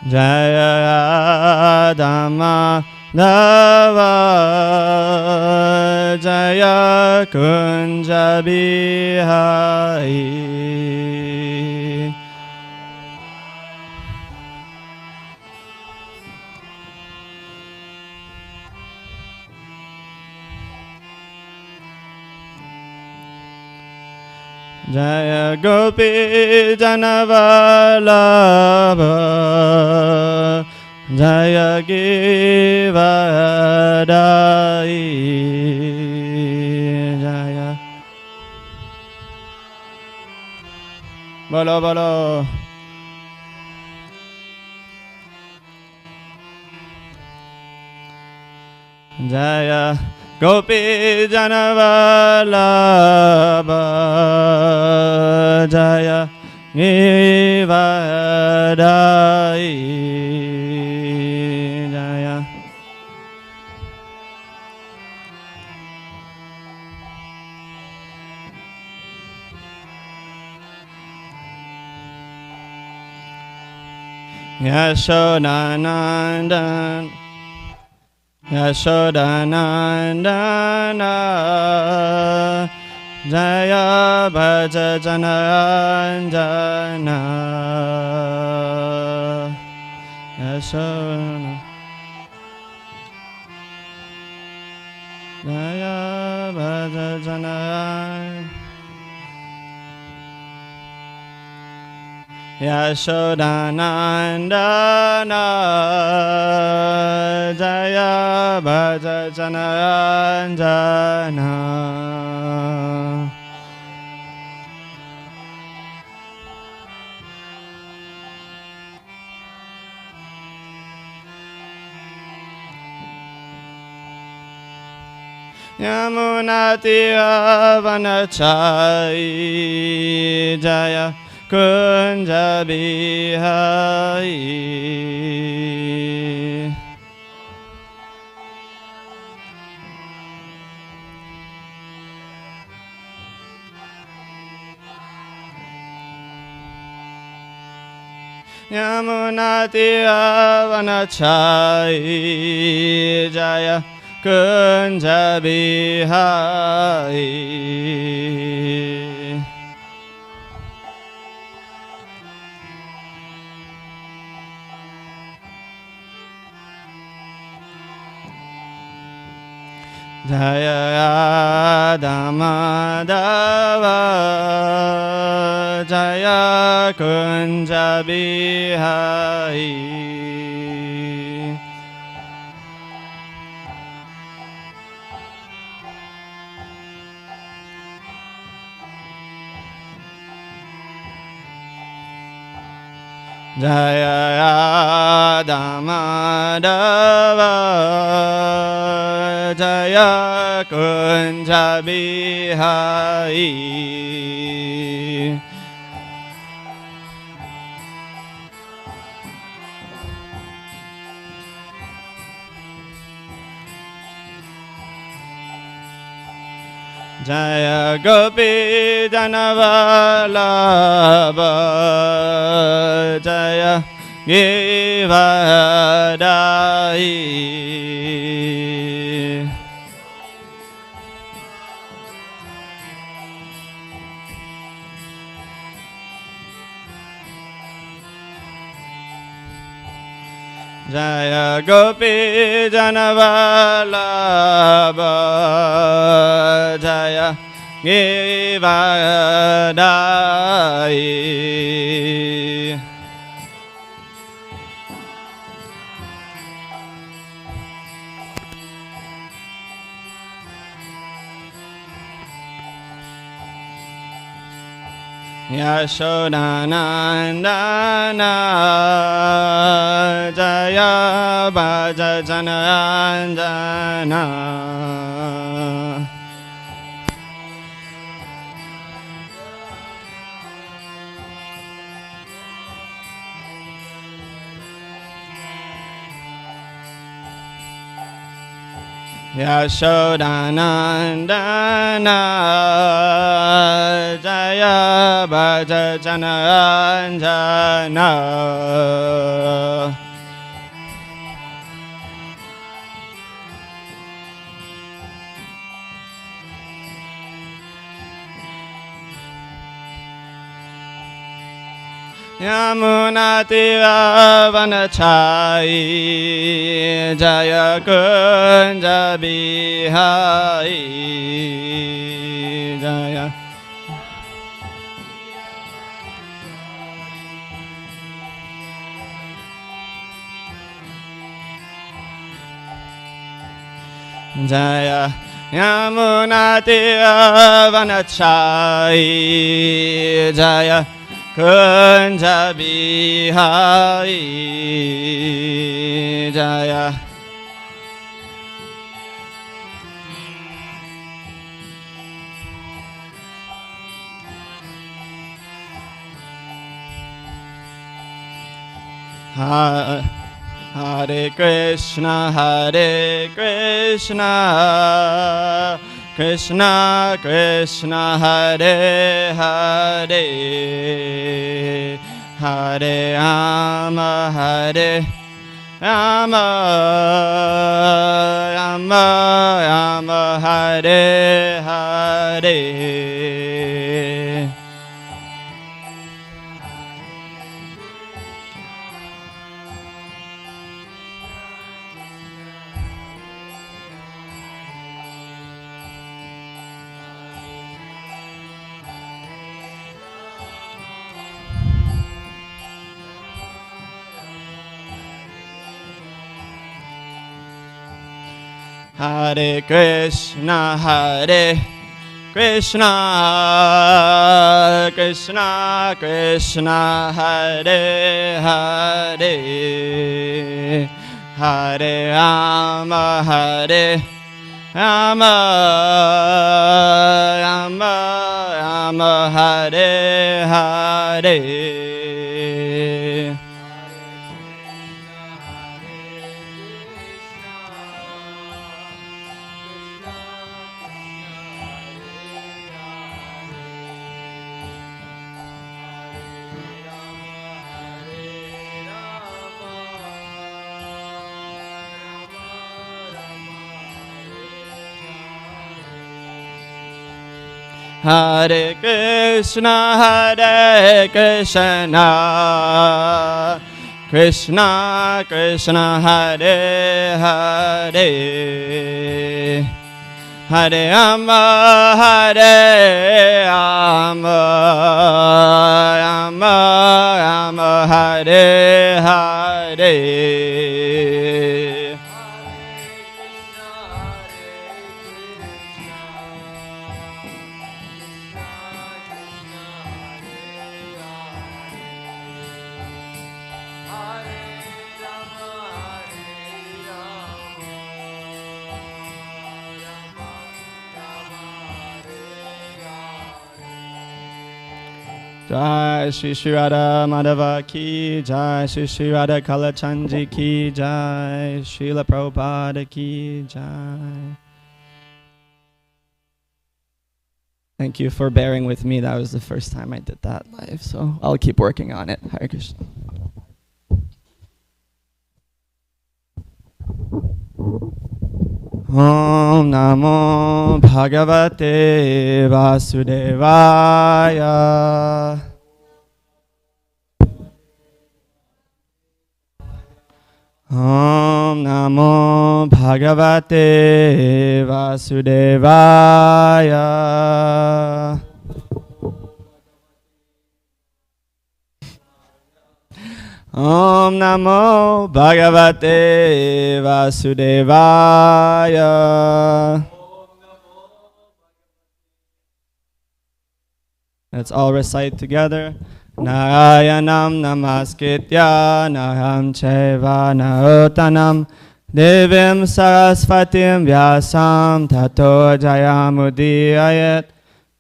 Jaya Dhamma Dava Jaya Kunja Bihari. Jaya Gopi Janavalabha Jaya Givadai Jaya Bolo Bolo Jaya Gopi Janavalabha Jaya Givadai Jaya Yashodanandan Yashodanandana Jaya Bhaja Jananjana Yashodanandana Jaya Bhaja Jananjana Yashodanandana Jaya Bhaja Jananjana Yamunatira Vanachai Jaya Kunja Bihari Yamunatira Vanachai Jaya Kunja Bihari Jaya Dhamma Dava Jaya Kunja Bihari Jaya Dhamma Dava Jaya Kunja Bihari Jaya Gopi Janavalabha Jaya Givadai Jaya Gopi Janavalabha Jaya Givadai Yashodanandana Jaya Bhaja Jananjana Yashodanandana Jaya Bhaja Jananjana Yamunatira Vanachai Jaya Kunja Bihai Jaya Jaya Yamunatira Vanachai Jaya Kunja Bihai Jaya Hare Krishna Krishna Krishna Hare Hare Hare Rama Hare Rama Rama Rama Hare Hare Hare Krishna Krishna Krishna Hare Hare Hare Rama Hare Rama Rama Rama Hare Hare Hare Krishna Krishna Krishna Hare Hare Hare Rama Rama Rama Hare Hare Jai Shri Shri Radha Madhava Ki Jai Shri Shri Radha Kalachandji Ki Jai Srila Prabhupada Ki Jai. Thank you for bearing with me. That was the first time I did that live, so I'll keep working on it. Hare Krishna. Om Namo Bhagavate Vasudevaya. Om Namo Bhagavate Vasudevaya. Om Namo Bhagavate Vasudevaya. Let's all recite together. Narayanam namaskritya naram chaiva narotanam devim sarasvatim vyasam tato jayamudiyayet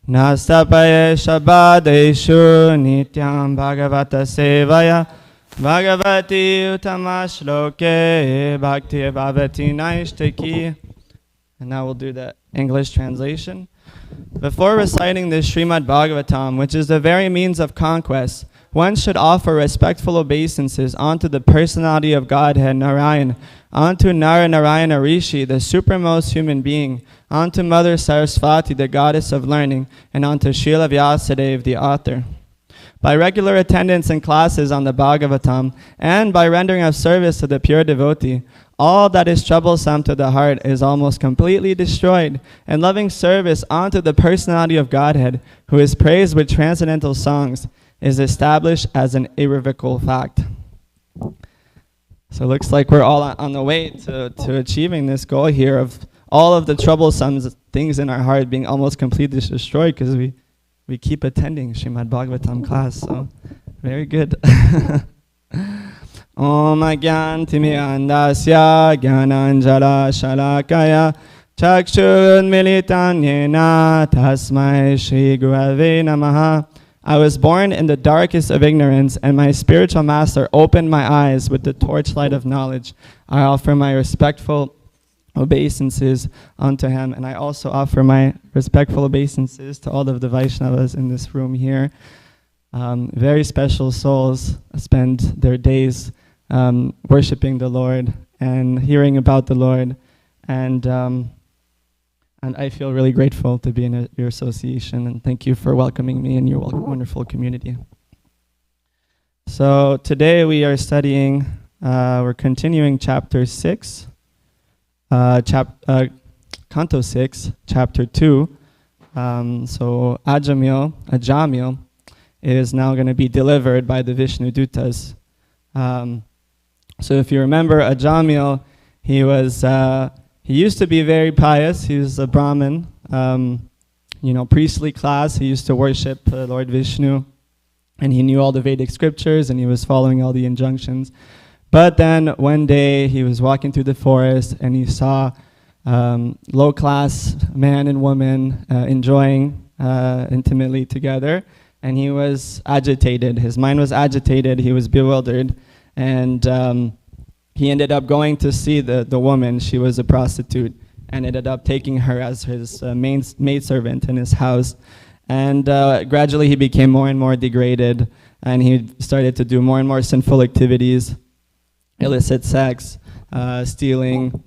nastapaye shabadeshu nityam bhagavata sevaya Bhagavati utamashloke bhakti bhavati naishtaki. And now we'll do the English translation. Before reciting the Srimad Bhagavatam, which is the very means of conquest, one should offer respectful obeisances unto the personality of Godhead Narayan, unto Narayana Rishi, the supremmost human being, unto Mother Sarasvati, the goddess of learning, and unto Srila Vyasadeva, the author. By regular attendance in classes on the Bhagavatam and by rendering of service to the pure devotee, all that is troublesome to the heart is almost completely destroyed, and loving service unto the personality of Godhead, who is praised with transcendental songs, is established as an irrevocable fact. So it looks like we're all on the way to achieving this goal here of all of the troublesome things in our heart being almost completely destroyed because we keep attending Srimad Bhagavatam class. So very good. Om Agyan Timiandasya Gyananjala Shalakaya Chakshun Militanyena Tasmai Shri Gurave Namaha. I was born in the darkest of ignorance, and my spiritual master opened my eyes with the torchlight of knowledge. I offer my respectful obeisances unto him, and I also offer my respectful obeisances to all of the Vaishnavas in this room here. Very special souls spend their days worshiping the Lord and hearing about the Lord, and I feel really grateful to be in your association, and thank you for welcoming me in your wonderful community. So today we are studying, we're continuing chapter 6, Canto 6, chapter 2. So Ajamil is now going to be delivered by the Vishnu Dutas. So if you remember Ajamil, he used to be very pious. He was a Brahmin, priestly class. He used to worship Lord Vishnu, and he knew all the Vedic scriptures, and he was following all the injunctions. But then one day he was walking through the forest, and he saw low-class man and woman enjoying intimately together, and he was agitated. His mind was agitated. He was bewildered, and he ended up going to see the woman. She was a prostitute, and ended up taking her as his maidservant in his house. And gradually he became more and more degraded, and he started to do more and more sinful activities, illicit sex, stealing,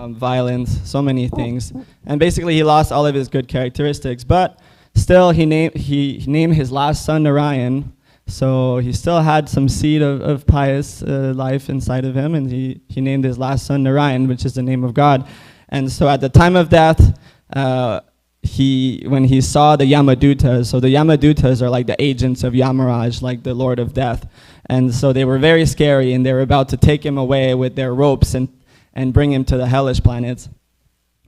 violence, so many things. And basically he lost all of his good characteristics. But still he named his last son Narayan. So he still had some seed of pious life inside of him, and he named his last son Narayan, which is the name of God. And so at the time of death, when he saw the Yamadutas, so the Yamadutas are like the agents of Yamaraj, like the Lord of Death. And so they were very scary, and they were about to take him away with their ropes and bring him to the hellish planets.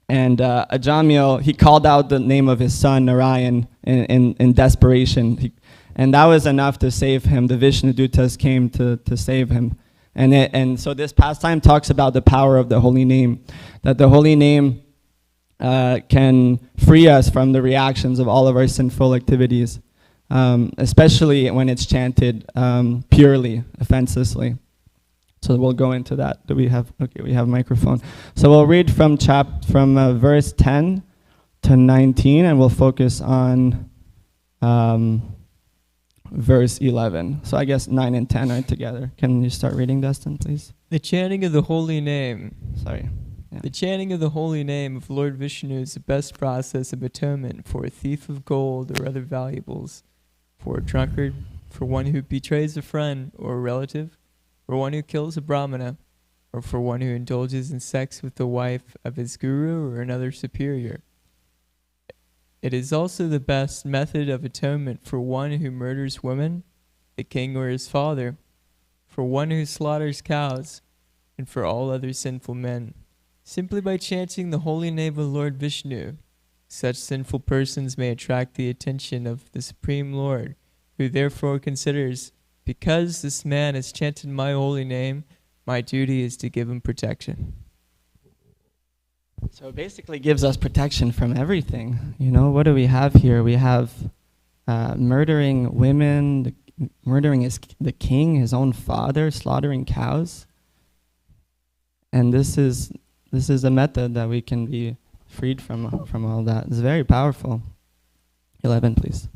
And Ajamil, he called out the name of his son Narayan in desperation. And that was enough to save him. The Vishnu Dutas came to save him. And so this pastime talks about the power of the holy name, that the holy name can free us from the reactions of all of our sinful activities, especially when it's chanted purely, offenselessly. So we'll go into that. We have a microphone. So we'll read from verse 10 to 19, and we'll focus on verse 11. So I guess 9 and 10 are together. Can you start reading, Dustin, please? The chanting of the holy name. Sorry. Yeah. The chanting of the holy name of Lord Vishnu is the best process of atonement for a thief of gold or other valuables, for a drunkard, for one who betrays a friend or a relative, for one who kills a brahmana, or for one who indulges in sex with the wife of his guru or another superior. It is also the best method of atonement for one who murders women, the king or his father, for one who slaughters cows, and for all other sinful men. Simply by chanting the holy name of Lord Vishnu, such sinful persons may attract the attention of the Supreme Lord, who therefore considers, because this man has chanted my holy name, my duty is to give him protection. So it basically gives us protection from everything. What do we have here? We have murdering women, murdering the king, his own father, slaughtering cows. And this is a method that we can be freed from all that. It's very powerful. 11, please.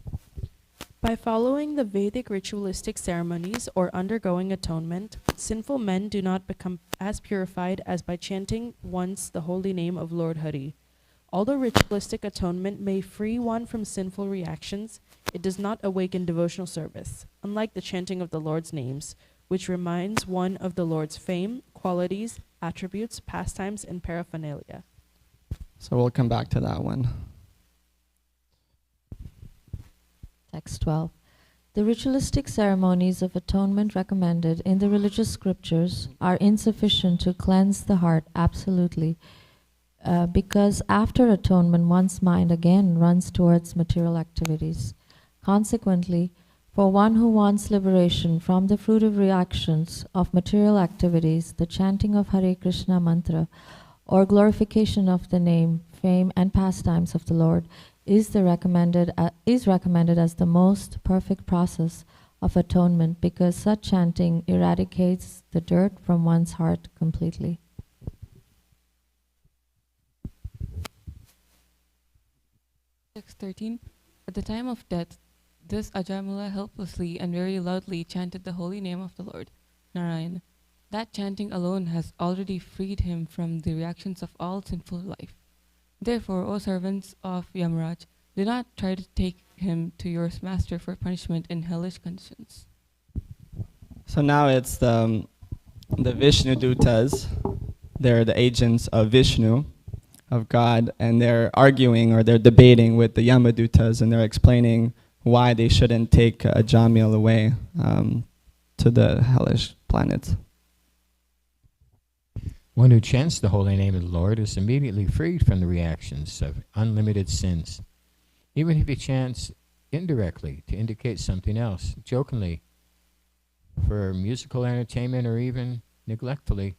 By following the Vedic ritualistic ceremonies or undergoing atonement, sinful men do not become as purified as by chanting once the holy name of Lord Hari. Although ritualistic atonement may free one from sinful reactions, it does not awaken devotional service, unlike the chanting of the Lord's names, which reminds one of the Lord's fame, qualities, attributes, pastimes, and paraphernalia. So we'll come back to that one. Text 12. The ritualistic ceremonies of atonement recommended in the religious scriptures are insufficient to cleanse the heart absolutely, because after atonement one's mind again runs towards material activities. Consequently, for one who wants liberation from the fruitive reactions of material activities, the chanting of Hare Krishna mantra or glorification of the name, fame, and pastimes of the Lord is recommended as the most perfect process of atonement, because such chanting eradicates the dirt from one's heart completely. Text 13. At the time of death, this Ajamula helplessly and very loudly chanted the holy name of the Lord, Narayan. That chanting alone has already freed him from the reactions of all sinful life. Therefore, O servants of Yamaraj, do not try to take him to your master for punishment in hellish conditions. So now it's the Vishnu Dutas. They're the agents of Vishnu, of God, and they're arguing or they're debating with the Yamadutas, and they're explaining why they shouldn't take Ajamil away to the hellish planets. One who chants the holy name of the Lord is immediately freed from the reactions of unlimited sins, even if he chants indirectly to indicate something else, jokingly, for musical entertainment, or even neglectfully.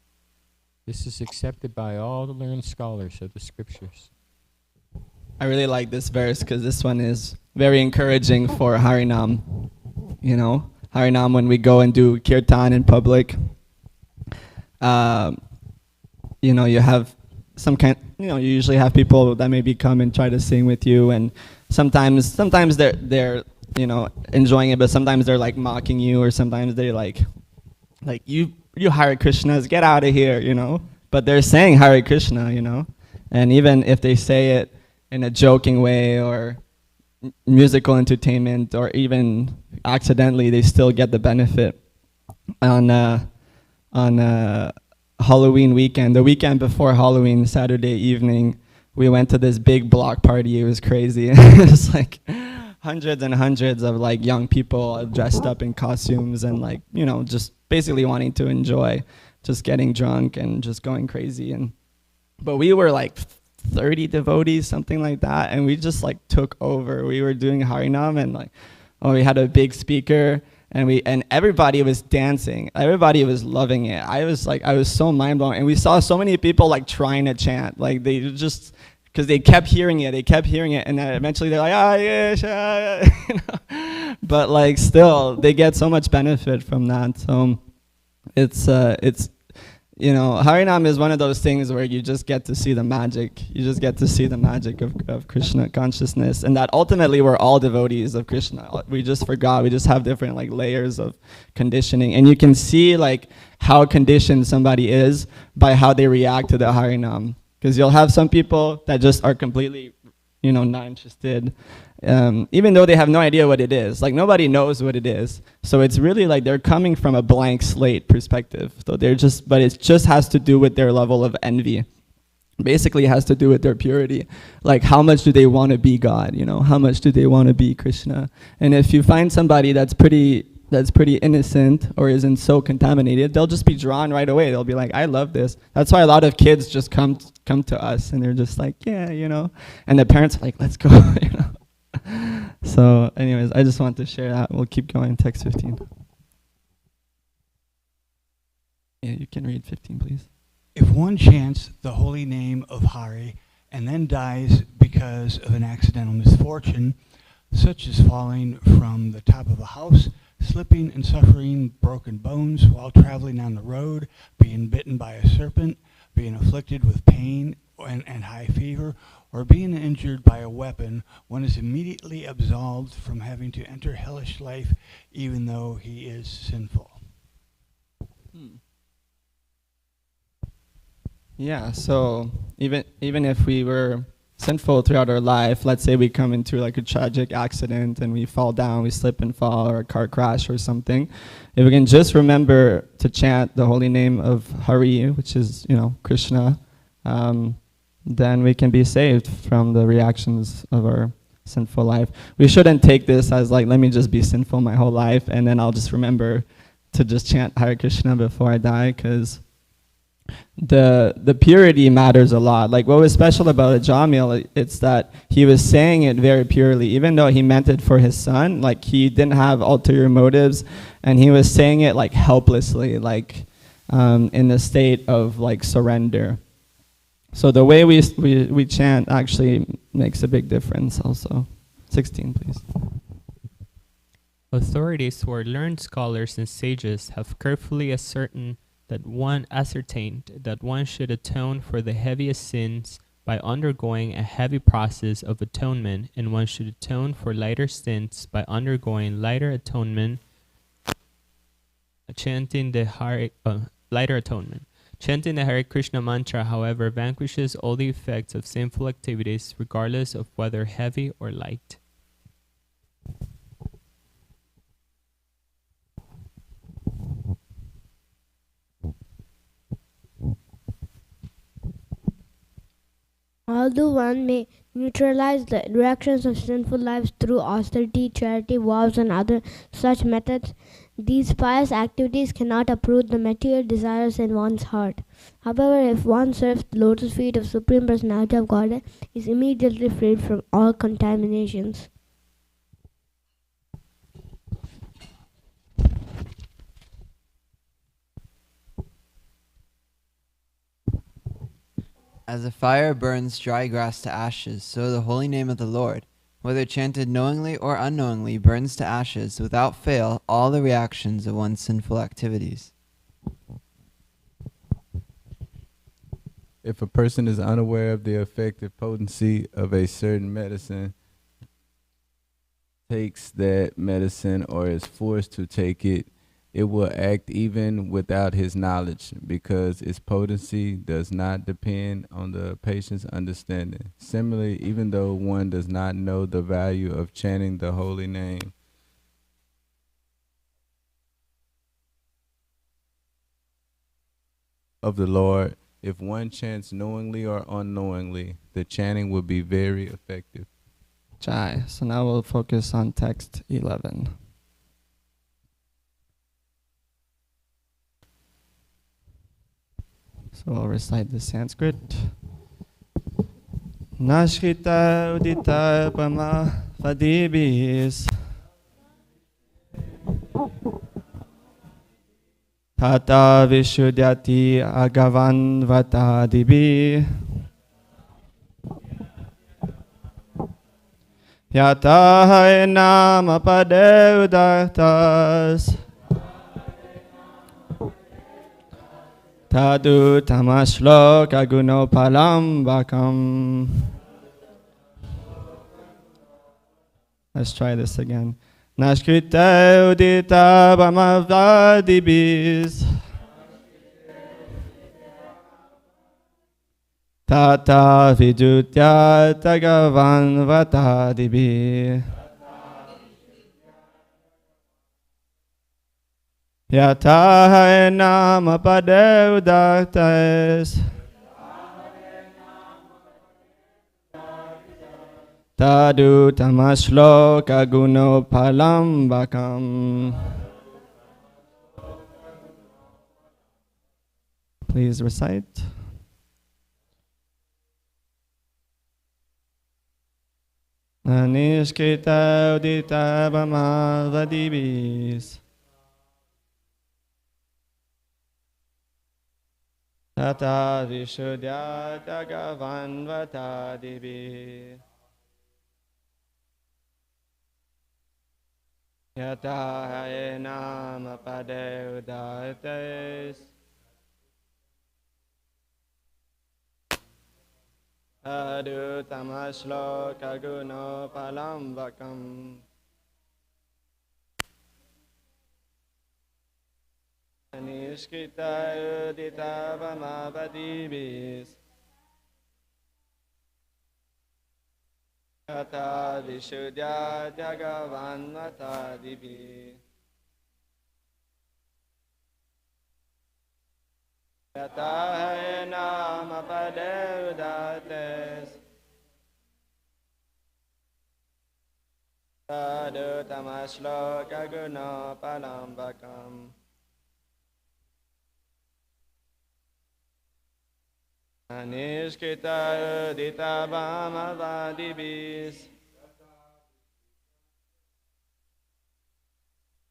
This is accepted by all the learned scholars of the scriptures. I really like this verse because this one is very encouraging for Harinam. You know, Harinam, when we go and do kirtan in public, you know, you have some kind, you know, you usually have people that maybe come and try to sing with you, and sometimes they're you know, enjoying it, but sometimes they're like mocking you, or sometimes they like you Hare Krishnas, get out of here, you know. But they're saying Hare Krishna, you know, and even if they say it in a joking way or musical entertainment or even accidentally, they still get the benefit. On Halloween weekend, the weekend before Halloween, Saturday evening, we went to this big block party. It was crazy. It was like hundreds and hundreds of like young people dressed up in costumes and like, you know, just basically wanting to enjoy, just getting drunk and just going crazy. But we were like 30 devotees, something like that, and we just like took over. We were doing Harinam, and like, we had a big speaker, and everybody was dancing. Everybody was loving it. I was so mind blown, and we saw so many people like trying to chant, like they just, because they kept hearing it, and then eventually they're like, you know? But like still, they get so much benefit from that. So it's you know, Harinam is one of those things where you just get to see the magic. You just get to see the magic of Krishna consciousness, and that ultimately we're all devotees of Krishna. We just forgot. We just have different like layers of conditioning, and you can see like how conditioned somebody is by how they react to the Harinam. Because you'll have some people that just are completely, you know, not interested, even though they have no idea what it is. Like nobody knows what it is. So it's really like they're coming from a blank slate perspective. So but it just has to do with their level of envy. Basically it has to do with their purity. Like how much do they want to be God, you know? How much do they want to be Krishna? And if you find somebody that's pretty innocent or isn't so contaminated, they'll just be drawn right away. They'll be like, I love this. That's why a lot of kids just come to us, and they're just like, yeah, you know. And the parents are like, let's go, you know. So anyways, I just want to share that. We'll keep going. Text 15. Yeah, you can read 15, please. If one chants the holy name of Hari and then dies because of an accidental misfortune, such as falling from the top of a house, slipping and suffering broken bones while traveling on the road, being bitten by a serpent, being afflicted with pain and high fever, or being injured by a weapon, one is immediately absolved from having to enter hellish life, even though he is sinful. Yeah, so even if we were sinful throughout our life, let's say we come into like a tragic accident and we fall down, we slip and fall, or a car crash or something, if we can just remember to chant the holy name of Hari, which is, Krishna, then we can be saved from the reactions of our sinful life. We shouldn't take this as like, let me just be sinful my whole life and then I'll just remember to just chant Hare Krishna before I die, because the purity matters a lot. Like what was special about Ajamil, it's that he was saying it very purely, even though he meant it for his son. Like he didn't have ulterior motives, and he was saying it like helplessly, like in the state of like surrender. So the way we chant actually makes a big difference also. 16, please. Authorities who are learned scholars and sages have carefully ascertained that one should atone for the heaviest sins by undergoing a heavy process of atonement, and one should atone for lighter sins by undergoing lighter atonement, chanting the lighter atonement. Chanting the Hare Krishna mantra, however, vanquishes all the effects of sinful activities, regardless of whether heavy or light. Although one may neutralize the reactions of sinful lives through austerity, charity, vows, and other such methods, these pious activities cannot uproot the material desires in one's heart. However, if one serves the lotus feet of Supreme Personality of Godhead, he is immediately freed from all contaminations. As a fire burns dry grass to ashes, so the holy name of the Lord, whether chanted knowingly or unknowingly, burns to ashes without fail all the reactions of one's sinful activities. If a person is unaware of the effective potency of a certain medicine, takes that medicine or is forced to take it, it will act even without his knowledge, because its potency does not depend on the patient's understanding. Similarly, even though one does not know the value of chanting the holy name, of the Lord, if one chants knowingly or unknowingly, the chanting will be very effective. Jai. So now we'll focus on text 11. So I'll recite the Sanskrit. Nashkita udita pama vadibis tata vishudyati agavan vatadibi yata enam apade udartas Tadu tamashloka gunopalam vakam. Let's try this again. Nashkrita udita bhamavadibis Tata vidutya tagavan vatadibi Yata enam apade udartas Tadu tamashloka guno palam bakam. Please recite. Anishkita udita bama vadibis Tata vishuddha tagavan vatadibi Yata enam apade udartes Adu tamashloka guno palam vakam Anishkita udita vamavadibis Yata Vishuddha Jagavanvata Dibi. Yata Nama Padeudates. Sadhu Tamashloka Guna Palambakam. Anishkita Udita Bhama Vadibis.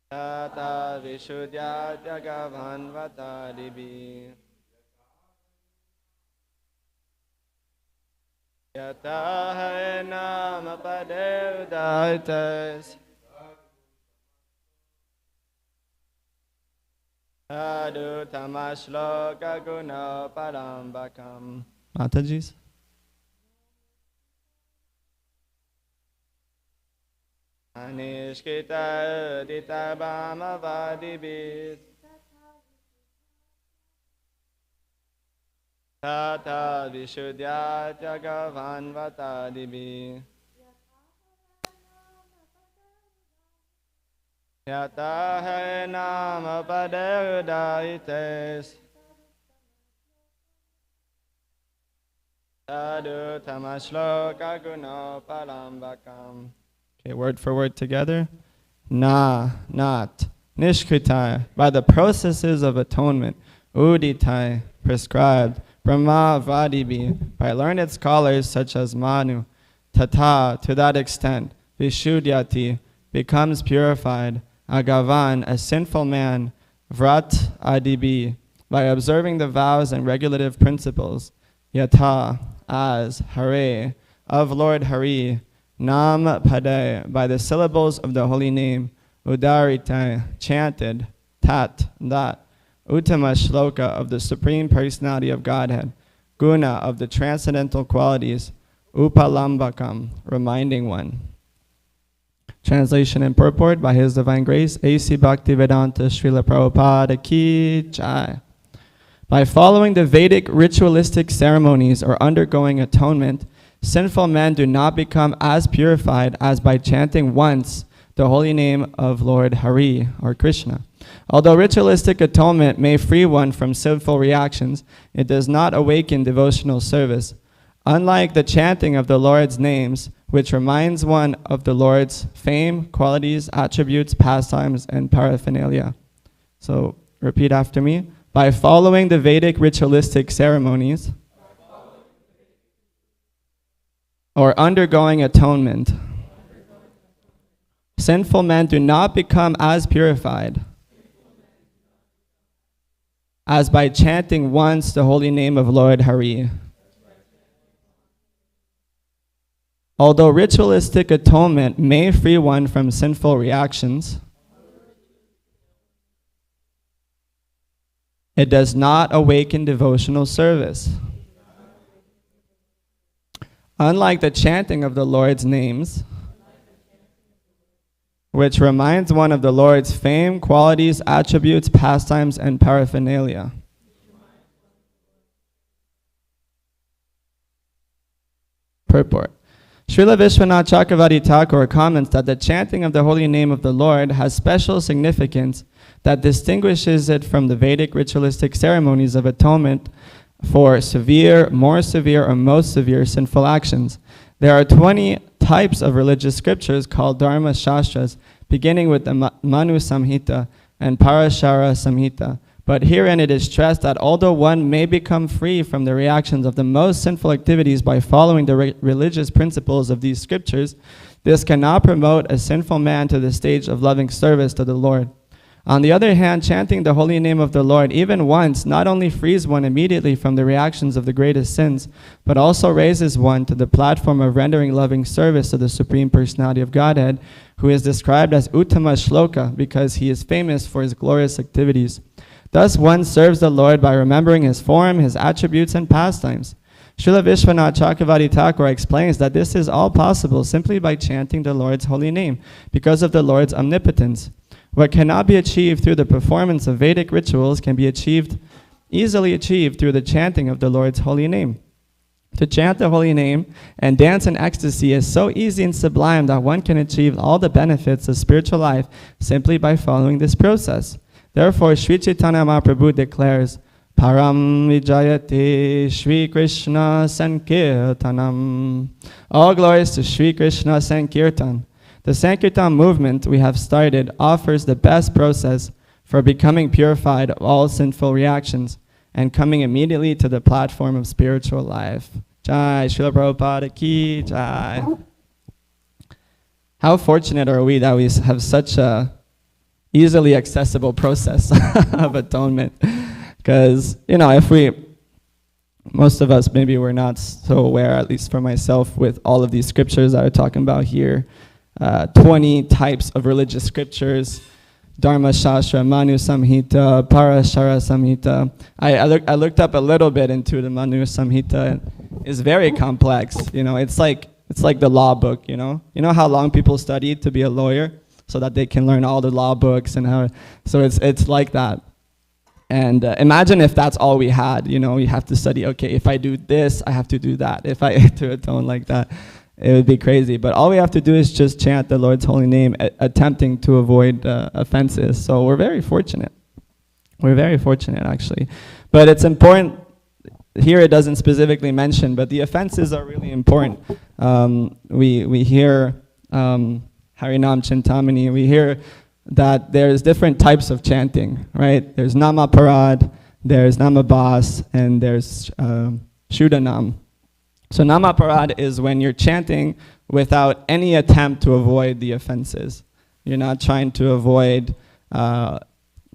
Tata Vishuddha Jagavanvata Dibi. Yata Nama Padeudates. Sadhu Tamashloka Guna Parambakam. Mataji's. Anishkita Udita Bhama Vadibis. Tata Vishuddha Jagavanvata Dibi. Yata Nama Padeudates. Sadhu Tamashloka Guna Palambakam. Okay, word for word together. Na, not. Nishkritai, by the processes of atonement. Uditai, prescribed. Brahma Vadibi, by learned scholars such as Manu. Tata, to that extent. Vishuddhati, becomes purified. Agavan, a sinful man. Vrat Adibi, by observing the vows and regulative principles. Yata, as. Hare, of Lord Hari. Nam Pade, by the syllables of the holy name. Udaritai, chanted. Tat, that. Uttama Shloka, of the Supreme Personality of Godhead. Guna, of the transcendental qualities. Upalambakam, reminding one. Translation and purport by His Divine Grace, A.C. Bhaktivedanta Srila Prabhupada Ki Jai. By following the Vedic ritualistic ceremonies or undergoing atonement, sinful men do not become as purified as by chanting once the holy name of Lord Hari or Krishna. Although ritualistic atonement may free one from sinful reactions, it does not awaken devotional service. Unlike the chanting of the Lord's names, which reminds one of the Lord's fame, qualities, attributes, pastimes, and paraphernalia. So, repeat after me. By following the Vedic ritualistic ceremonies or undergoing atonement, sinful men do not become as purified as by chanting once the holy name of Lord Hari. Although ritualistic atonement may free one from sinful reactions, it does not awaken devotional service. Unlike the chanting of the Lord's names, which reminds one of the Lord's fame, qualities, attributes, pastimes, and paraphernalia. Purport. Srila Vishwanath Chakravarti Thakur comments that the chanting of the holy name of the Lord has special significance that distinguishes it from the Vedic ritualistic ceremonies of atonement for severe, more severe, or most severe sinful actions. There are 20 types of religious scriptures called Dharma Shastras, beginning with the Manu Samhita and Parashara Samhita. But herein it is stressed that although one may become free from the reactions of the most sinful activities by following the religious principles of these scriptures, this cannot promote a sinful man to the stage of loving service to the Lord. On the other hand, chanting the holy name of the Lord even once not only frees one immediately from the reactions of the greatest sins, but also raises one to the platform of rendering loving service to the Supreme Personality of Godhead, who is described as Uttama Shloka because he is famous for his glorious activities. Thus one serves the Lord by remembering his form, his attributes, and pastimes. Srila Vishwanath Chakravarti Thakur explains that this is all possible simply by chanting the Lord's holy name because of the Lord's omnipotence. What cannot be achieved through the performance of Vedic rituals can be easily achieved through the chanting of the Lord's holy name. To chant the holy name and dance in ecstasy is so easy and sublime that one can achieve all the benefits of spiritual life simply by following this process. Therefore, Sri Chaitanya Mahaprabhu declares, Param Vijayate Shri Krishna Sankirtanam. All glories to Shri Krishna Sankirtan. The Sankirtan movement we have started offers the best process for becoming purified of all sinful reactions and coming immediately to the platform of spiritual life. Jai, Srila Prabhupada ki Jai. How fortunate are we that we have such a easily accessible process of atonement? Because, most of us maybe we're not so aware, at least for myself, with all of these scriptures that we're talking about here. 20 types of religious scriptures, Dharma Shastra, Manu Samhita, Parashara Samhita. I looked up a little bit into the Manu Samhita. It's very complex. It's like the law book. You know how long people study to be a lawyer, so that they can learn all the law books and how. So it's like that. And imagine if that's all we had. We have to study. Okay, if I do this, I have to do that. If I to atone like that. It would be crazy, but all we have to do is just chant the Lord's holy name, attempting to avoid offenses. So we're very fortunate. We're very fortunate, actually. But it's important, here it doesn't specifically mention, but the offenses are really important. We hear Harinam Chintamani, we hear that there's different types of chanting, right? There's Namaparad, there's Namabas, and there's Shuddhanam. So Namaparad is when you're chanting without any attempt to avoid the offenses. You're not trying to avoid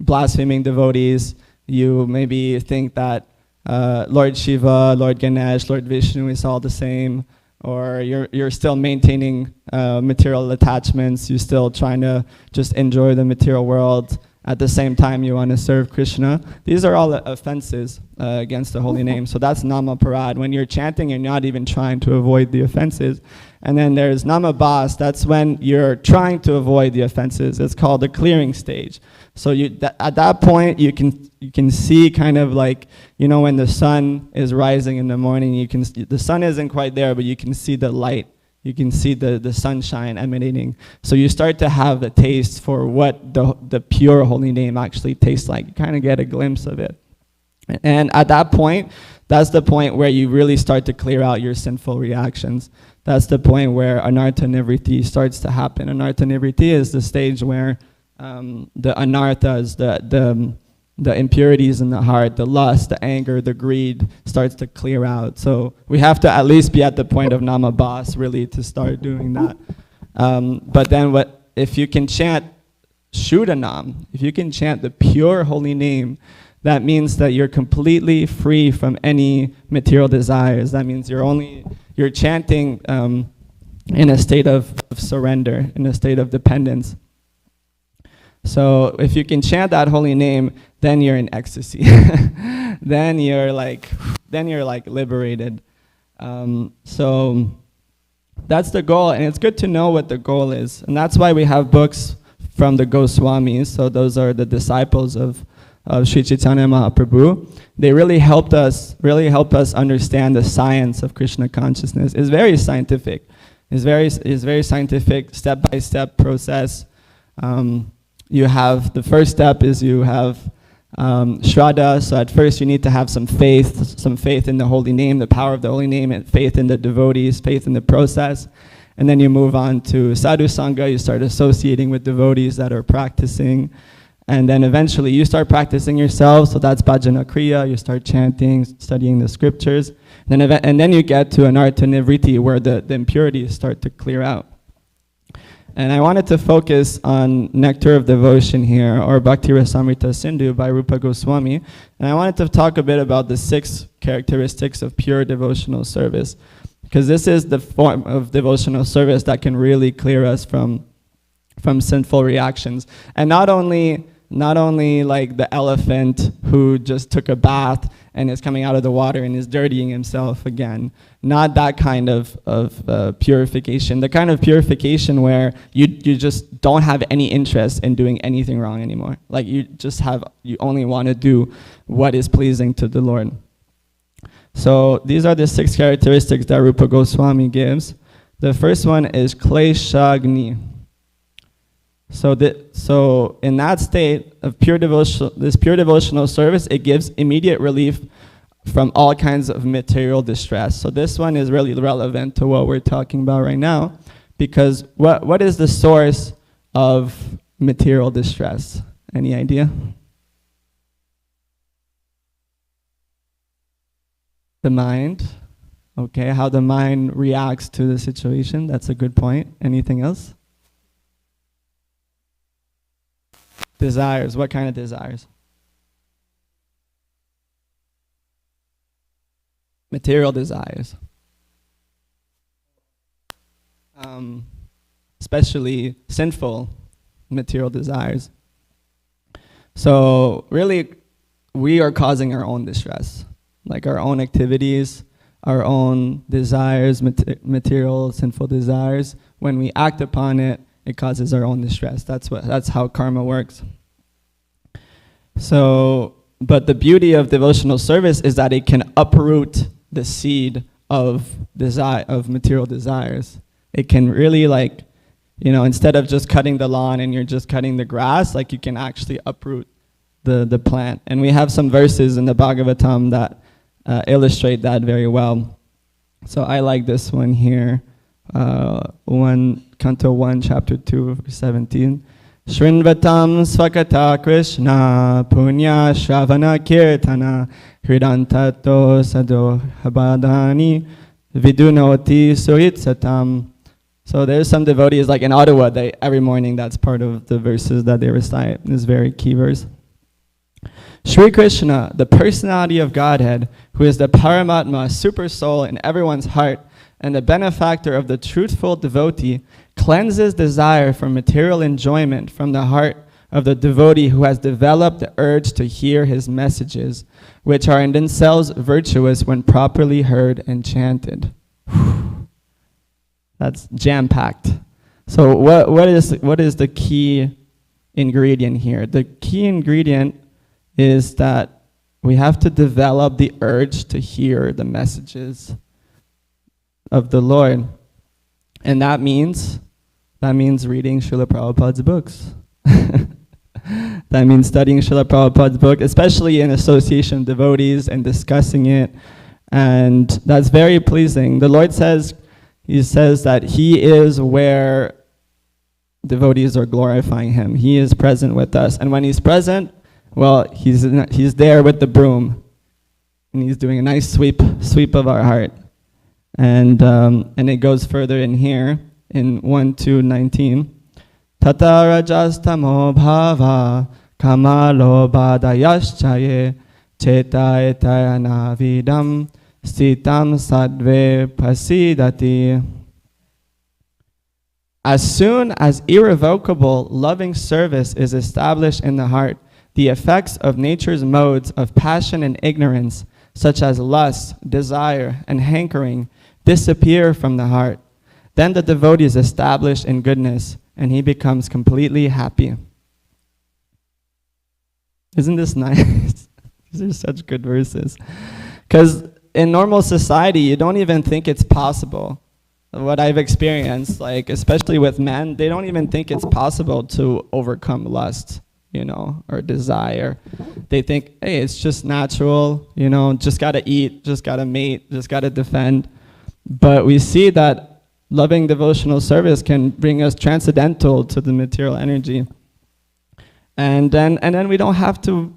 blaspheming devotees. You maybe think that Lord Shiva, Lord Ganesh, Lord Vishnu is all the same, or you're still maintaining material attachments. You're still trying to just enjoy the material world. At the same time, you want to serve Krishna. These are all offenses against the holy name. So that's Namaparad. When you're chanting, you're not even trying to avoid the offenses. And then there's Namabas. That's when you're trying to avoid the offenses. It's called the clearing stage. So at that point, you can see kind of like, when the sun is rising in the morning, the sun isn't quite there, but you can see the light. You can see the sunshine emanating. So you start to have a taste for what the pure holy name actually tastes like. You kind of get a glimpse of it. And at that point, that's the point where you really start to clear out your sinful reactions. That's the point where anartha nivritti starts to happen. Anartha nivritti is the stage where the anarthas, the impurities in the heart, the lust, the anger, the greed starts to clear out. So we have to at least be at the point of Namabas really to start doing that. But then if you can chant Shuddhanam, if you can chant the pure holy name, that means that you're completely free from any material desires. That means you're chanting in a state of surrender, in a state of dependence. So if you can chant that holy name, then you're in ecstasy. then you're like liberated. So that's the goal, and it's good to know what the goal is. And that's why we have books from the Goswamis. So those are the disciples of Sri Chaitanya Mahaprabhu. They really helped us understand the science of Krishna consciousness. It's very scientific. It's very scientific, step-by-step process. You have, the first step is you have Shraddha. So at first you need to have some faith in the holy name, the power of the holy name, and faith in the devotees, faith in the process. And then you move on to Sadhu Sangha. You start associating with devotees that are practicing. And then eventually you start practicing yourself. So that's Bhajana Kriya. You start chanting, studying the scriptures. And then you get to Anartha Nivritti, where the impurities start to clear out. And I wanted to focus on Nectar of Devotion here, or Bhakti Rasamrita Sindhu by Rupa Goswami. And I wanted to talk a bit about the 6 characteristics of pure devotional service, because this is the form of devotional service that can really clear us from sinful reactions. And not only like the elephant who just took a bath and is coming out of the water and is dirtying himself again. Not that kind of purification. The kind of purification where you just don't have any interest in doing anything wrong anymore. Like you only want to do what is pleasing to the Lord. So these are the 6 characteristics that Rupa Goswami gives. The first one is kleshagni. So in that state of pure devotional service, it gives immediate relief from all kinds of material distress. So this one is really relevant to what we're talking about right now, because what is the source of material distress? Any idea? The mind. Okay, how the mind reacts to the situation. That's a good point. Anything else? Desires. What kind of desires? Material desires. Especially sinful material desires. So really, we are causing our own distress. Like our own activities, our own desires, material sinful desires. When we act upon it, it causes our own distress. That's how karma works. So, but the beauty of devotional service is that it can uproot the seed of material desires. It can really, like, instead of just cutting the lawn and you're just cutting the grass, like, you can actually uproot the plant. And we have some verses in the Bhagavatam that illustrate that very well. So I like this one here. Canto 1, chapter 2, verse 17. Shrinvatam svakata Krishna punya shravana kirtana hridantato sado habadani vidunoti suritsatam. So there's some devotees like in Ottawa, every morning that's part of the verses that they recite. This very key verse. Sri Krishna, the personality of Godhead, who is the Paramatma, super soul in everyone's heart, and the benefactor of the truthful devotee, cleanses desire for material enjoyment from the heart of the devotee who has developed the urge to hear his messages, which are in themselves virtuous when properly heard and chanted. That's jam-packed. So what is the key ingredient here? The key ingredient is that we have to develop the urge to hear the messages of the Lord. And that means reading Srila Prabhupada's books. That means studying Srila Prabhupada's book, especially in association with devotees and discussing it. And that's very pleasing. The Lord says that He is where devotees are glorifying Him. He is present with us. And when He's present, well, he's there with the broom, and He's doing a nice sweep of our heart. And it goes further in here, in 1:2:19. Tata rajastamo bhava kamalo badayaschaye cheta etayana vidam stitam sadve pasidati. As soon as irrevocable loving service is established in the heart, the effects of nature's modes of passion and ignorance, such as lust, desire, and hankering, disappear from the heart. Then the devotee is established in goodness, and he becomes completely happy. Isn't this nice? These are such good verses. Because in normal society, you don't even think it's possible. What I've experienced, like especially with men, they don't even think it's possible to overcome lust, or desire. They think, hey, it's just natural, just gotta eat, just gotta mate, just gotta defend. But we see that loving devotional service can bring us transcendental to the material energy. And then we don't have to,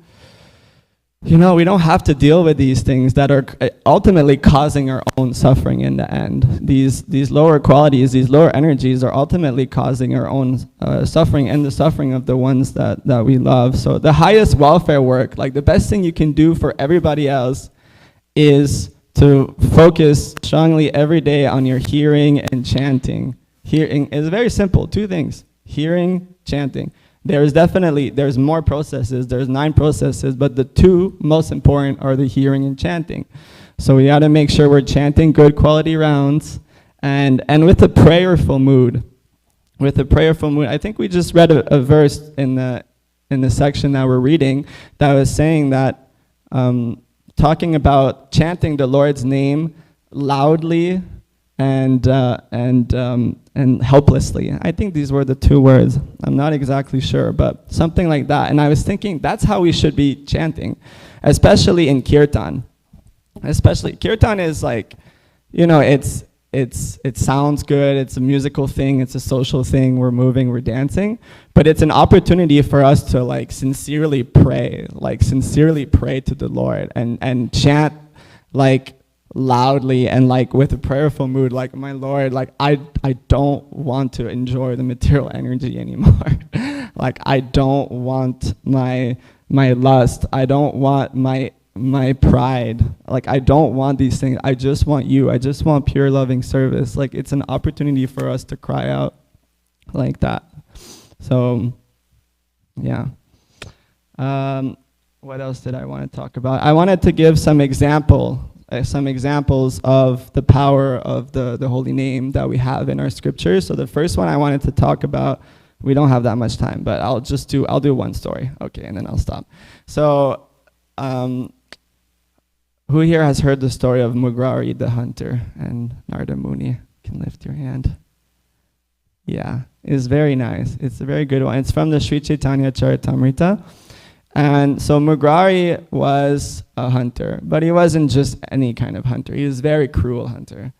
we don't have to deal with these things that are ultimately causing our own suffering in the end. These lower qualities, these lower energies are ultimately causing our own suffering and the suffering of the ones that we love. So the highest welfare work, like the best thing you can do for everybody else, is to focus strongly every day on your hearing and chanting. Hearing is very simple, 2 things: hearing, chanting. There's more processes, there's 9 processes, but the 2 most important are the hearing and chanting. So we gotta make sure we're chanting good quality rounds, and with a prayerful mood. I think we just read a verse in the section that we're reading that was saying that talking about chanting the Lord's name loudly and helplessly. I think these were the two words. I'm not exactly sure, but something like that. And I was thinking that's how we should be chanting, especially in kirtan. Especially kirtan is like, it sounds good. It's a musical thing. It's a social thing. We're moving. We're dancing. But it's an opportunity for us to like sincerely pray to the Lord and chant like loudly and like with a prayerful mood, like, my Lord, like I don't want to enjoy the material energy anymore. Like I don't want my lust. I don't want my pride. Like I don't want these things. I just want you. I just want pure loving service. Like it's an opportunity for us to cry out like that. So yeah. What else did I want to talk about? I wanted to give some examples of the power of the holy name that we have in our scriptures. So the first one I wanted to talk about, we don't have that much time, but I'll do one story. Okay, and then I'll stop. So who here has heard the story of Mugrari the hunter and Narada Muni? Can lift your hand. Yeah, it's very nice. It's a very good one. It's from the Sri Chaitanya Charitamrita. And so Mugrari was a hunter, but he wasn't just any kind of hunter. He was a very cruel hunter.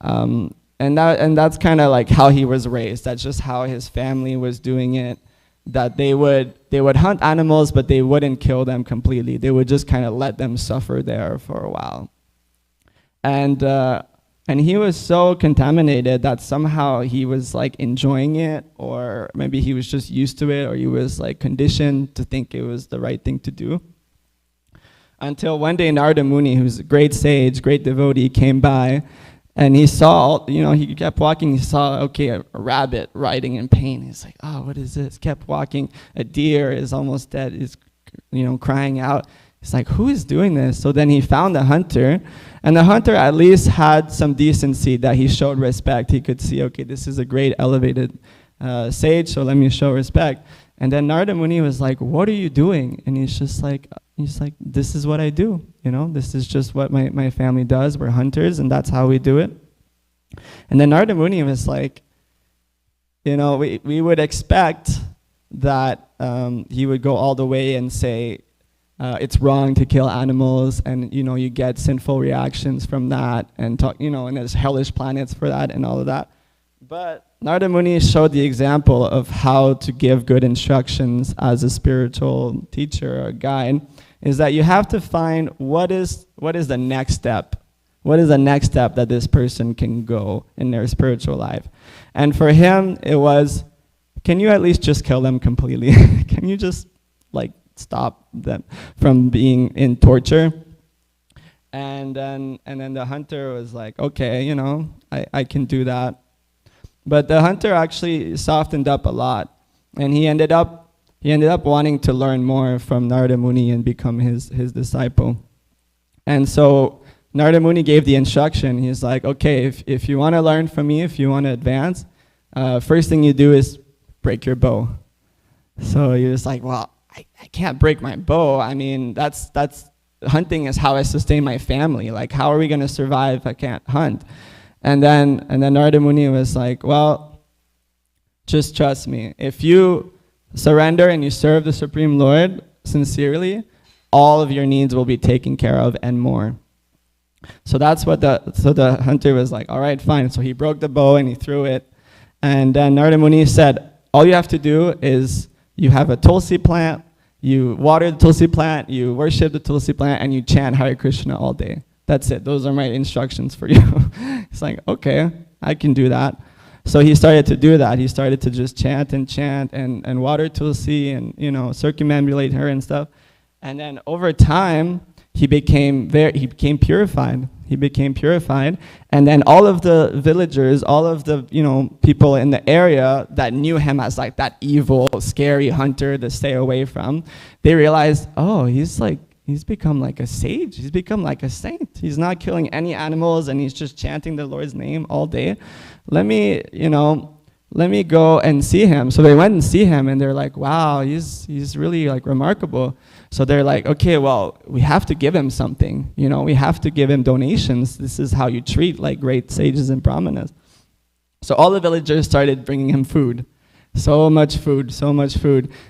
And that's kind of like how he was raised. That's just how his family was doing it. That they would hunt animals, but they wouldn't kill them completely. They would just kind of let them suffer there for a while. And he was so contaminated that somehow he was like enjoying it, or maybe he was just used to it, or he was like conditioned to think it was the right thing to do. Until one day Narada Muni, who's a great sage, great devotee, came by, and he saw, he kept walking, he saw, a rabbit riding in pain. He's like, oh, what is this? Kept walking. A deer is almost dead, is crying out. He's like, who is doing this? So then he found the hunter, and the hunter at least had some decency, that he showed respect. He could see, okay, this is a great elevated sage, so let me show respect. And then Narada Muni was like, what are you doing? And he's like, this is what I do. This is just what my family does. We're hunters, and that's how we do it. And then Narada Muni was like, we would expect that he would go all the way and say, it's wrong to kill animals, and you get sinful reactions from that, and talk, and there's hellish planets for that and all of that. But Narada Muni showed the example of how to give good instructions as a spiritual teacher or guide, is that you have to find what is the next step. What is the next step that this person can go in their spiritual life? And for him, it was, can you at least just kill them completely? Can you just stop them from being in torture? And then the hunter was like, okay, I can do that. But the hunter actually softened up a lot, and he ended up wanting to learn more from Narada Muni and become his disciple. And so Narada Muni gave the instruction. He's like, okay, if you want to learn from me, if you want to advance, first thing you do is break your bow. So he was like, well, I can't break my bow. I mean, that's hunting is how I sustain my family. Like, how are we going to survive if I can't hunt? And then Narada Muni was like, well, just trust me. If you surrender and you serve the Supreme Lord sincerely, all of your needs will be taken care of and more. So that's what the hunter was like, all right, fine. So he broke the bow and he threw it. And then Narada Muni said, all you have to do is you have a tulsi plant, you water the tulsi plant, you worship the tulsi plant, and you chant Hare Krishna all day. That's it. Those are my instructions for you. It's like, okay, I can do that. So he started to do that. He started to just chant and water tulsi and, circumambulate her and stuff. And then over time, he became purified. He became purified. And then all of the villagers, all of the, people in the area that knew him as like that evil, scary hunter to stay away from, they realized, oh, he's become like a sage. He's become like a saint. He's not killing any animals, and he's just chanting the Lord's name all day. Let me, let me go and see him. So they went and see him, and they're like, wow, he's really like remarkable. So they're like, okay, well, we have to give him something. You know, we have to give him donations. This is how you treat like great sages and brahmanas. So all the villagers started bringing him food. So much food,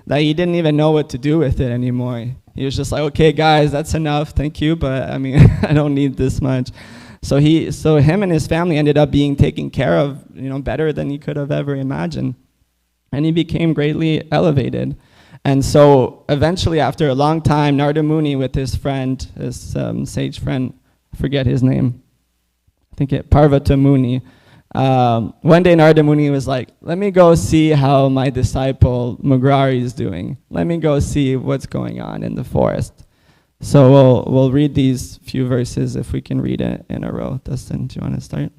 that he didn't even know what to do with it anymore. He was just like, okay, guys, that's enough, thank you, but I mean, I don't need this much. So him and his family ended up being taken care of, you know, better than he could have ever imagined. And he became greatly elevated. And so eventually, after a long time, Narada Muni with his friend, his sage friend, I forget his name, I think Parvata Muni. One day Narada Muni was like, let me go see how my disciple Mugrari is doing. Let me go see what's going on in the forest. So we'll read these few verses if we can read it in a row. Dustin, do you want to start?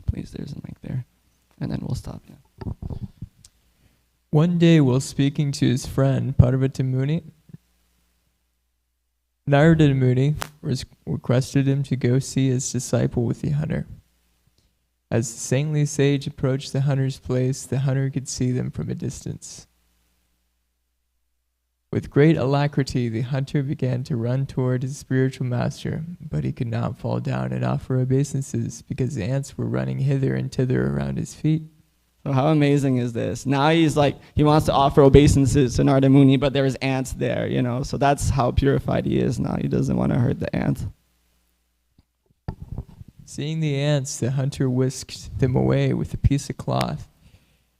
Please, there's a mic there. And then we'll stop. Yeah. One day, while speaking to his friend Parvata Muni, Narada Muni requested him to go see his disciple with the hunter. As the saintly sage approached the hunter's place, the hunter could see them from a distance. With great alacrity, the hunter began to run toward his spiritual master, but he could not fall down and offer obeisances because the ants were running hither and thither around his feet. So how amazing is this? Now he's like, he wants to offer obeisances to Narada Muni, but there's ants there, you know, so that's how purified he is now. He doesn't want to hurt the ants. Seeing the ants, the hunter whisked them away with a piece of cloth.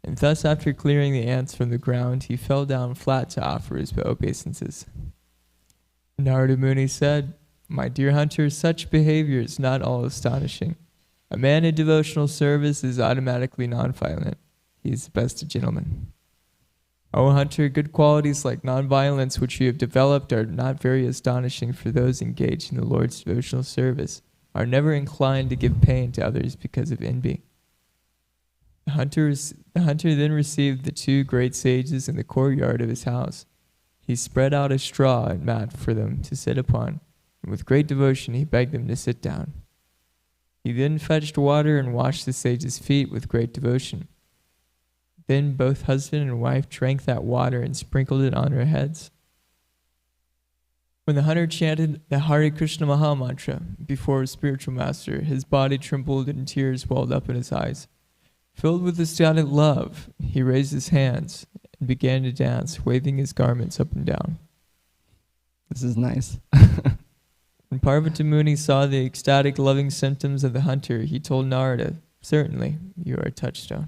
And thus, after clearing the ants from the ground, he fell down flat to offer his obeisances. Narada Muni said, "My dear hunter, such behavior is not all astonishing. A man in devotional service is automatically nonviolent. He is the best of gentlemen. O hunter, good qualities like nonviolence which you have developed are not very astonishing for those engaged in the Lord's devotional service, are never inclined to give pain to others because of envy." The hunter then received the two great sages in the courtyard of his house. He spread out a straw and mat for them to sit upon, and with great devotion he begged them to sit down. He then fetched water and washed the sages' feet with great devotion. Then both husband and wife drank that water and sprinkled it on their heads. When the hunter chanted the Hare Krishna Maha Mantra before his spiritual master, his body trembled and tears welled up in his eyes. Filled with ecstatic love, he raised his hands and began to dance, waving his garments up and down. This is nice. When Parvata Muni saw the ecstatic, loving symptoms of the hunter, he told Narada, "Certainly, you are a touchstone."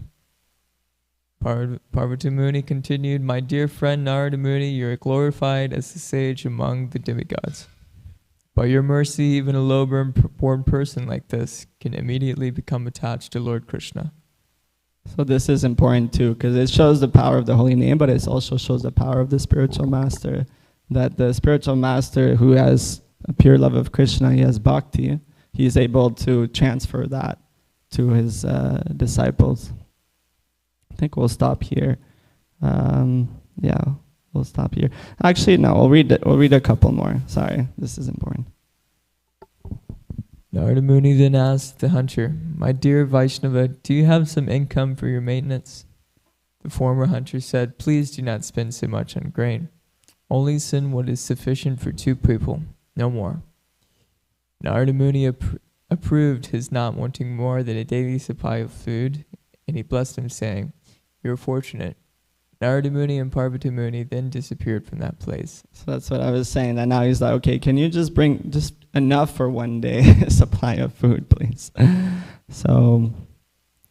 Parvata Muni continued, "My dear friend Narada Muni, you are glorified as a sage among the demigods. By your mercy, even a low-born person like this can immediately become attached to Lord Krishna." So this is important too, because it shows the power of the holy name, but it also shows the power of the spiritual master. That the spiritual master who has a pure love of Krishna, he has bhakti, he is able to transfer that to his disciples. I think we'll stop here. Yeah, we'll stop here. Actually, no, we'll read a couple more. Sorry, this is important. Narada Muni then asked the hunter, "My dear Vaishnava, do you have some income for your maintenance?" The former hunter said, "Please do not spend so much on grain. Only send what is sufficient for 2 people, no more." Narada Muni approved his not wanting more than a daily supply of food, and he blessed him, saying, "You are fortunate." Narada Muni and Parvata Muni then disappeared from that place. So that's what I was saying, that now he's like, okay, can you just bring just enough for one day supply of food, please? So,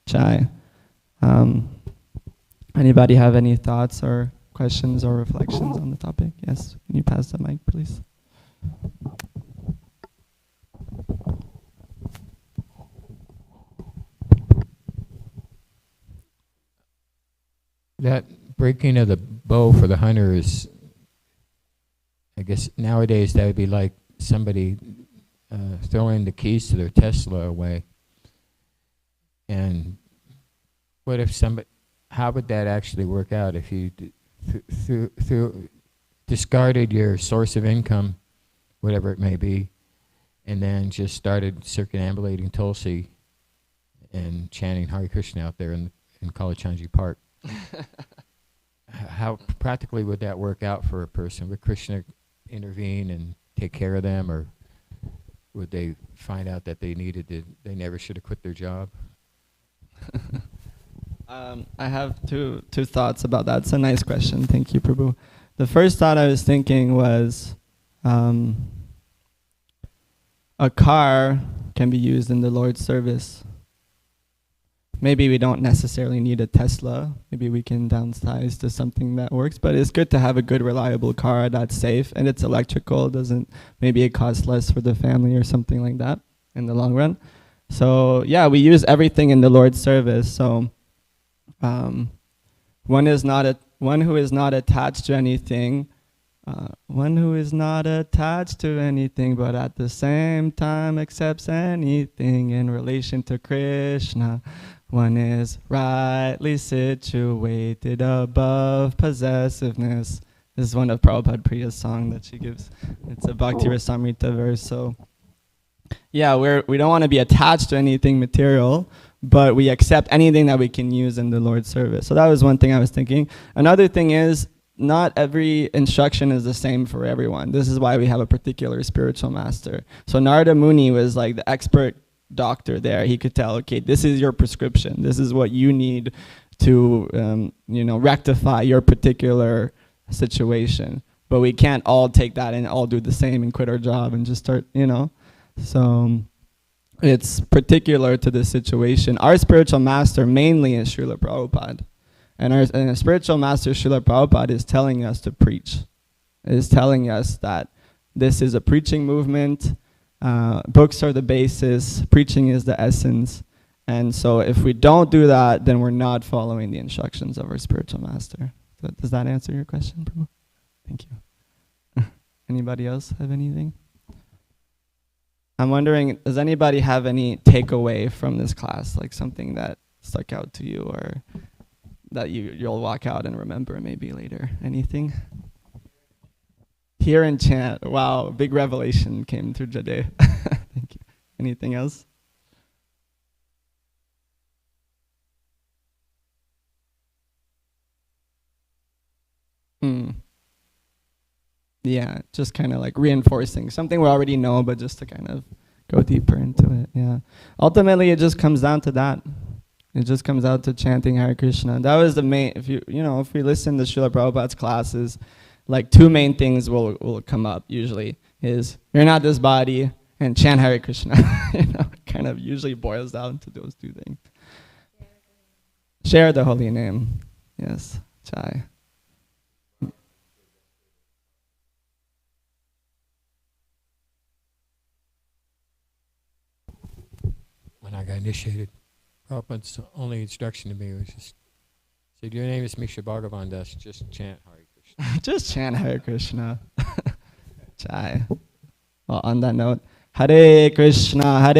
Chai, anybody have any thoughts or questions or reflections on the topic? Yes, can you pass the mic, please? That breaking of the bow for the hunter is, I guess nowadays that would be like somebody throwing the keys to their Tesla away. And what if somebody, how would that actually work out if you discarded your source of income, whatever it may be, and then just started circumambulating Tulsi and chanting Hare Krishna out there in Kalachandji Park. How practically would that work out for a person? Would Krishna intervene and take care of them, or would they find out that they never should have quit their job? I have two thoughts about that. It's a nice question. Thank you, Prabhu. The first thought I was thinking was a car can be used in the Lord's service. Maybe we don't necessarily need a Tesla. Maybe we can downsize to something that works. But it's good to have a good, reliable car that's safe and it's electrical. Maybe it costs less for the family or something like that in the long run. So yeah, we use everything in the Lord's service. So one who is not attached to anything. One who is not attached to anything, but at the same time accepts anything in relation to Krishna. One is rightly situated above possessiveness. This is one of Prabhupada Priya's song that she gives. It's a Bhakti Rasamrita verse. So, yeah, we don't want to be attached to anything material, but we accept anything that we can use in the Lord's service. So that was one thing I was thinking. Another thing is, not every instruction is the same for everyone. This is why we have a particular spiritual master. So Narada Muni was like the expert doctor there. He could tell, okay, this is your prescription. This is what you need to, rectify your particular situation. But we can't all take that and all do the same and quit our job and just start, So it's particular to the situation. Our spiritual master mainly is Srila Prabhupada. And our spiritual master, Srila Prabhupada, is telling us to preach. Is telling us that this is a preaching movement. Books are the basis. Preaching is the essence. And so if we don't do that, then we're not following the instructions of our spiritual master. Does that answer your question, Prabhu? Thank you. Anybody else have anything? I'm wondering, does anybody have any takeaway from this class, like something that stuck out to you or that you'll walk out and remember maybe later? Anything? Hear and chant. Wow, big revelation came through Jade. Thank you. Anything else? Yeah, just kind of like reinforcing something we already know, but just to kind of go deeper into it. Yeah. Ultimately, it just comes down to that. It just comes out to chanting Hare Krishna. That was the main. If we listen to Srila Prabhupada's classes, like two main things will come up usually is you're not this body and chant Hare Krishna. Kind of usually boils down to those two things. Share the holy name. Yes, Chai. When I got initiated, Prabhupada's only instruction to me was just, said, your name is Misha Bhagavan Das, just chant Hare Krishna. Just chant Hare Krishna. Chai. Well, on that note, Hare Krishna,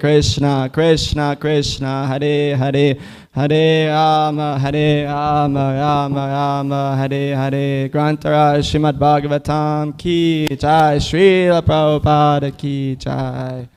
Krishna Krishna, Hare Hare, Hare Rama, Rama Rama, Hare Hare. Grantara Srimad Bhagavatam ki jai, Srila Prabhupada ki jai.